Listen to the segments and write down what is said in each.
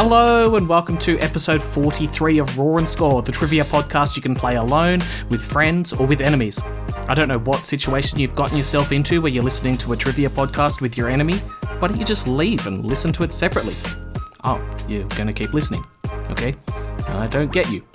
Hello and welcome to episode 43 of Raw and Score, the trivia podcast you can play alone, with friends, or with enemies. I don't know what situation you've gotten yourself into where you're listening to a trivia podcast with your enemy. Why don't you just leave and listen to it separately? Oh, you're going to keep listening. Okay, I don't get you.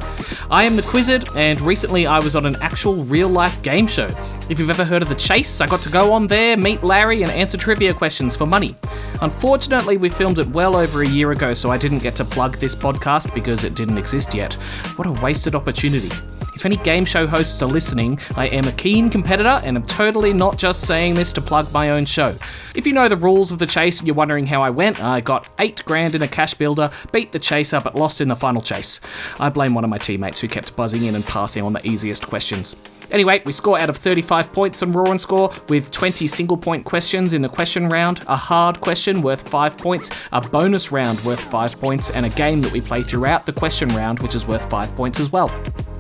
I am the Quizzard, and recently I was on an actual real-life game show. If you've ever heard of The Chase, I got to go on there, meet Larry, and answer trivia questions for money. Unfortunately, we filmed it well over a year ago, so I didn't get to plug this podcast because it didn't exist yet. What a wasted opportunity. If any game show hosts are listening, I am a keen competitor and I'm totally not just saying this to plug my own show. If you know the rules of The Chase and you're wondering how I went, I got $8,000 in a cash builder, beat the chaser but lost in the final chase. I blame one of my teammates who kept buzzing in and passing on the easiest questions. Anyway, we score out of 35 points on Raw and Score, with 20 single-point questions in the question round, a hard question worth 5 points, a bonus round worth 5 points, and a game that we play throughout the question round, which is worth 5 points as well.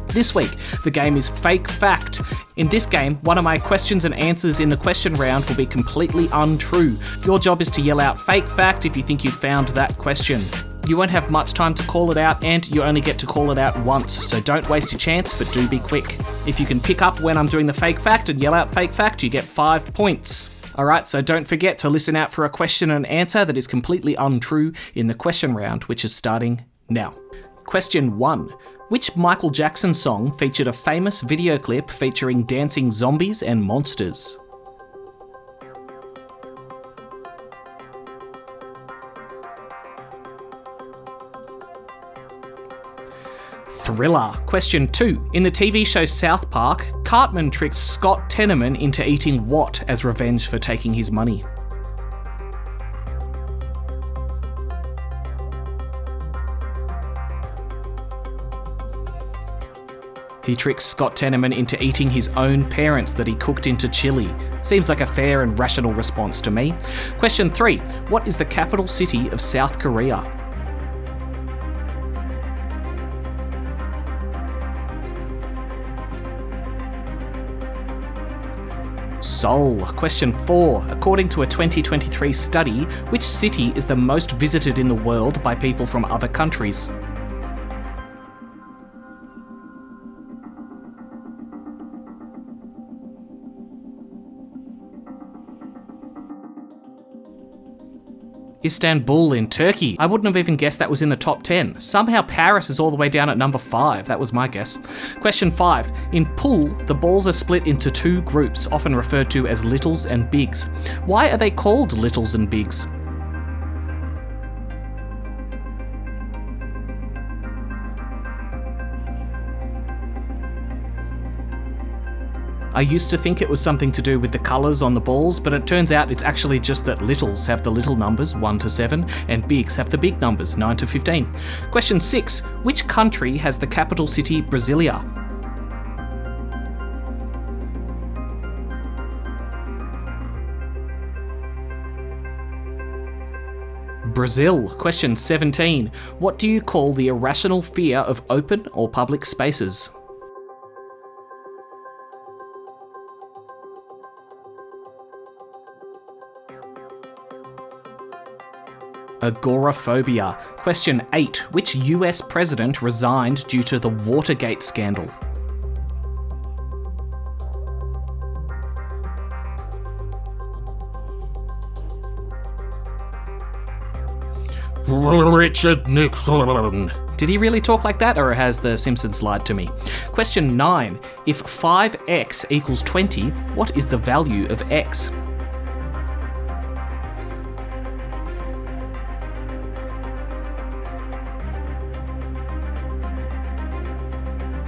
This week, the game is Fake Fact. In this game, one of my questions and answers in the question round will be completely untrue. Your job is to yell out Fake Fact if you think you found that question. You won't have much time to call it out, and you only get to call it out once, so don't waste your chance, but do be quick. If you can pick up when I'm doing the Fake Fact and yell out Fake Fact, you get 5 points. Alright, so don't forget to listen out for a question and answer that is completely untrue in the question round, which is starting now. Question 1. Which Michael Jackson song featured a famous video clip featuring dancing zombies and monsters? Thriller. Question 2. In the TV show South Park, Cartman tricks Scott Tenorman into eating what as revenge for taking his money? He tricks Scott Tenorman into eating his own parents that he cooked into chili. Seems like a fair and rational response to me. Question 3. What is the capital city of South Korea? Seoul. Question 4. According to a 2023 study, which city is the most visited in the world by people from other countries? Istanbul in Turkey. I wouldn't have even guessed that was in the top 10. Somehow Paris is all the way down at number 5. That was my guess. Question 5. In pool, the balls are split into 2 groups, often referred to as littles and bigs. Why are they called littles and bigs? I used to think it was something to do with the colours on the balls, but it turns out it's actually just that littles have the little numbers 1 to 7 and bigs have the big numbers 9 to 15. Question 6. Which country has the capital city Brasilia? Brazil. Question 17. What do you call the irrational fear of open or public spaces? Agoraphobia. Question 8. Which US president resigned due to the Watergate scandal? Richard Nixon. Did he really talk like that, or has The Simpsons lied to me? Question 9. If 5x equals 20, what is the value of x?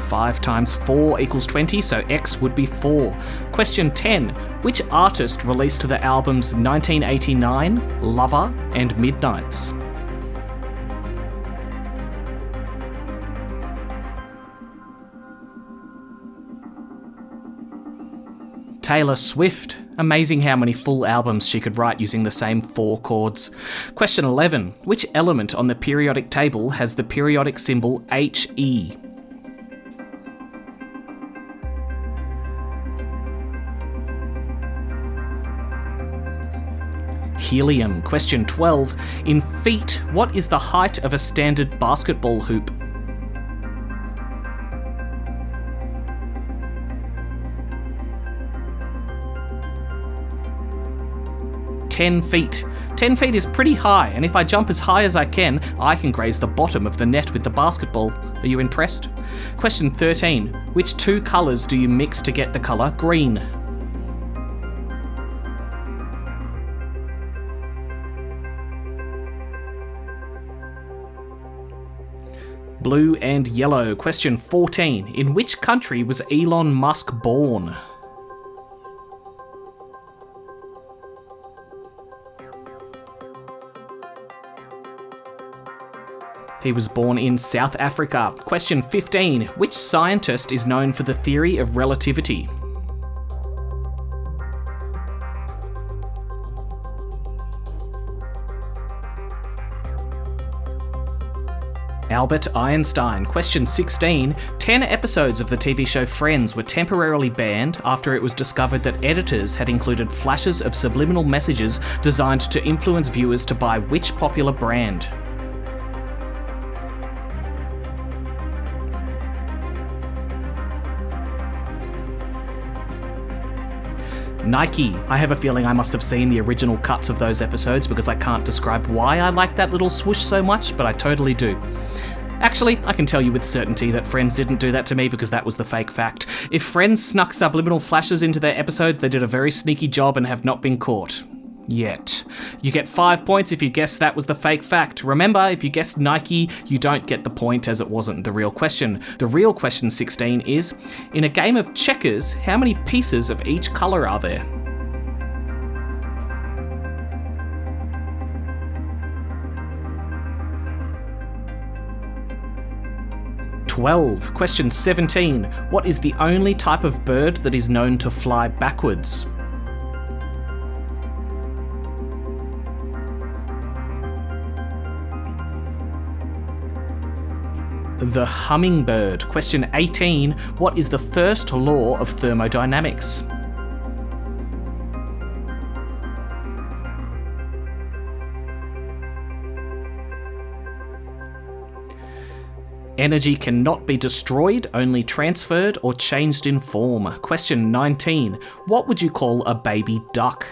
Five times 4 equals 20, so x would be 4. Question 10. Which artist released the albums 1989, Lover, and Midnights? Taylor Swift. Amazing how many full albums she could write using the same 4 chords. Question 11. Which element on the periodic table has the periodic symbol He? helium. Question 12. In feet, what is the height of a standard basketball hoop? "10 feet. 10 feet is pretty high, and if I jump as high as I can graze the bottom of the net with the basketball. Are you impressed? Question 13. Which two colours do you mix to get the colour green? Blue and yellow. Question 14. In which country was Elon Musk born? He was born in South Africa. Question 15. Which scientist is known for the theory of relativity? Albert Einstein. Question 16. 10 episodes of the TV show Friends were temporarily banned after it was discovered that editors had included flashes of subliminal messages designed to influence viewers to buy which popular brand? Nike. I have a feeling I must have seen the original cuts of those episodes because I can't describe why I like that little swoosh so much, but I totally do. Actually, I can tell you with certainty that Friends didn't do that to me because that was the fake fact. If Friends snuck subliminal flashes into their episodes, they did a very sneaky job and have not been caught. Yet. You get 5 points if you guess that was the fake fact. Remember, if you guessed Nike, you don't get the point as it wasn't the real question. The real question 16 is, in a game of checkers, how many pieces of each colour are there? Question 17. What is the only type of bird that is known to fly backwards? The hummingbird. Question 18. What is the first law of thermodynamics? Energy cannot be destroyed, only transferred or changed in form. Question 19. What would you call a baby duck?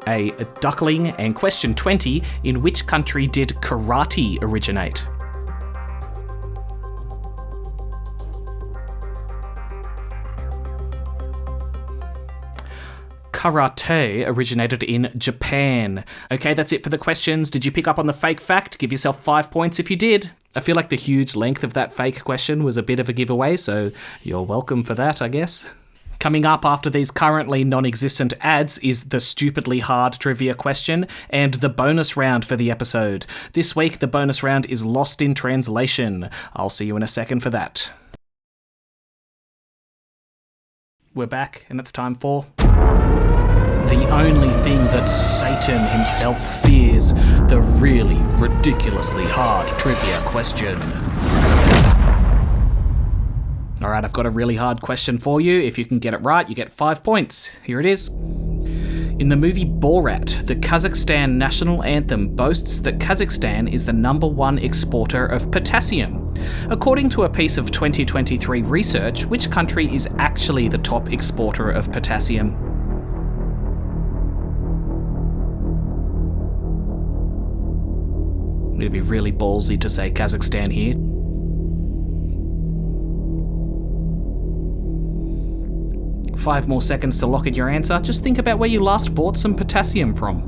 A duckling. And question 20, in which country did karate originate? Karate originated in Japan. Okay, that's it for the questions. Did you pick up on the fake fact? Give yourself 5 points if you did. I feel like the huge length of that fake question was a bit of a giveaway, so you're welcome for that, I guess. Coming up after these currently non-existent ads is the stupidly hard trivia question and the bonus round for the episode. This week, the bonus round is Lost in Translation. I'll see you in a second for that. We're back, and it's time for the only thing that Satan himself fears, the really ridiculously hard trivia question. Alright, I've got a really hard question for you. If you can get it right, you get 5 points. Here it is. In the movie Borat, the Kazakhstan national anthem boasts that Kazakhstan is the #1 exporter of potassium. According to a piece of 2023 research, which country is actually the top exporter of potassium? It'd be really ballsy to say Kazakhstan here. Five more seconds to lock in your answer. Just think about where you last bought some potassium from.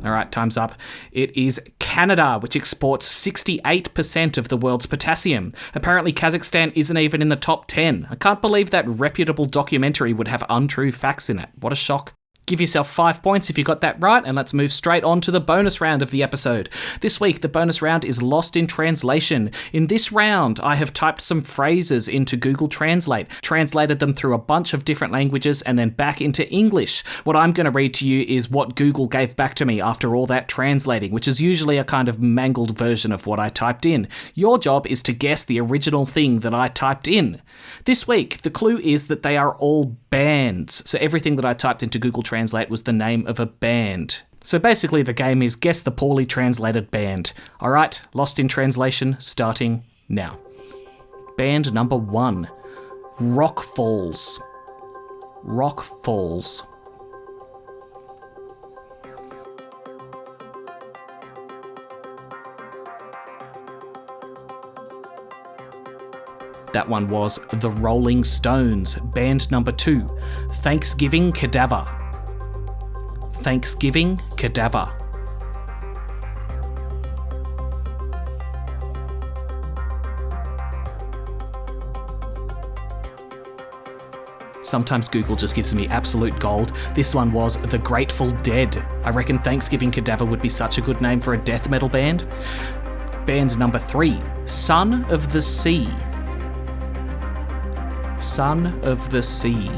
Alright, time's up. It is Canada, which exports 68% of the world's potassium. Apparently Kazakhstan isn't even in the top 10. I can't believe that reputable documentary would have untrue facts in it. What a shock. Give yourself 5 points if you got that right, and let's move straight on to the bonus round of the episode. This week, the bonus round is Lost in Translation. In this round, I have typed some phrases into Google Translate, translated them through a bunch of different languages, and then back into English. What I'm going to read to you is what Google gave back to me after all that translating, which is usually a kind of mangled version of what I typed in. Your job is to guess the original thing that I typed in. This week, the clue is that they are all bands. So everything that I typed into Google Translate was the name of a band. So basically the game is guess the poorly translated band. Alright, Lost in Translation starting now. Band number 1. Rock Falls. Rock Falls. That one was The Rolling Stones. Band number 2, Thanksgiving Cadaver. Thanksgiving Cadaver. Sometimes Google just gives me absolute gold. This one was The Grateful Dead. I reckon Thanksgiving Cadaver would be such a good name for a death metal band. Band number 3, Son of the Sea. Son of the Sea.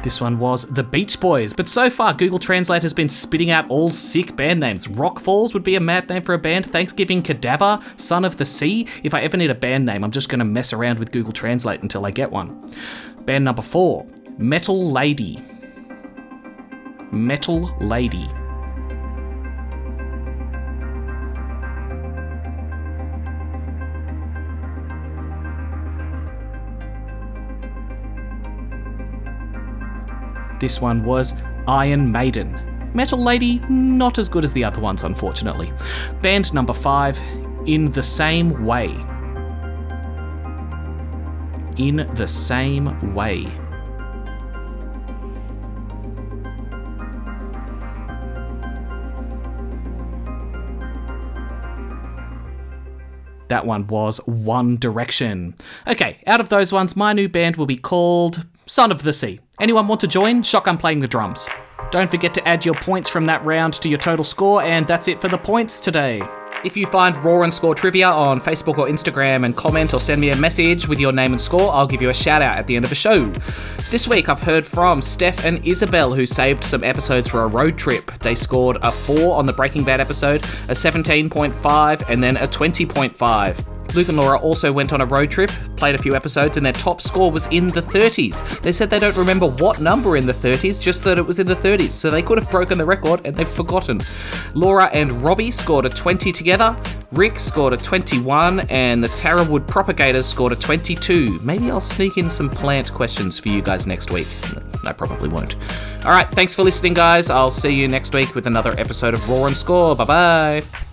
This one was The Beach Boys, but so far Google Translate has been spitting out all sick band names. Rock Falls would be a mad name for a band. Thanksgiving Cadaver, Son of the Sea. If I ever need a band name, I'm just going to mess around with Google Translate until I get one. Band number 4, Metal Lady. Metal Lady. This one was Iron Maiden. Metal Lady, not as good as the other ones, unfortunately. Band number 5, In the Same Way. In the Same Way. That one was One Direction. Okay, out of those ones, my new band will be called Son of the Sea. Anyone want to join? Shotgun playing the drums. Don't forget to add your points from that round to your total score, and that's it for the points today. If you find Raw and Score Trivia on Facebook or Instagram and comment or send me a message with your name and score, I'll give you a shout out at the end of the show. This week I've heard from Steph and Isabel, who saved some episodes for a road trip. They scored a 4 on the Breaking Bad episode, a 17.5 and then a 20.5. Luke and Laura also went on a road trip, played a few episodes, and their top score was in the 30s. They said they don't remember what number in the 30s, just that it was in the 30s, so they could have broken the record and they've forgotten. Laura and Robbie scored a 20 together, Rick scored a 21, and the Tarawood Propagators scored a 22. Maybe I'll sneak in some plant questions for you guys next week. I probably won't. Alright, thanks for listening, guys. I'll see you next week with another episode of Raw and Score. Bye-bye.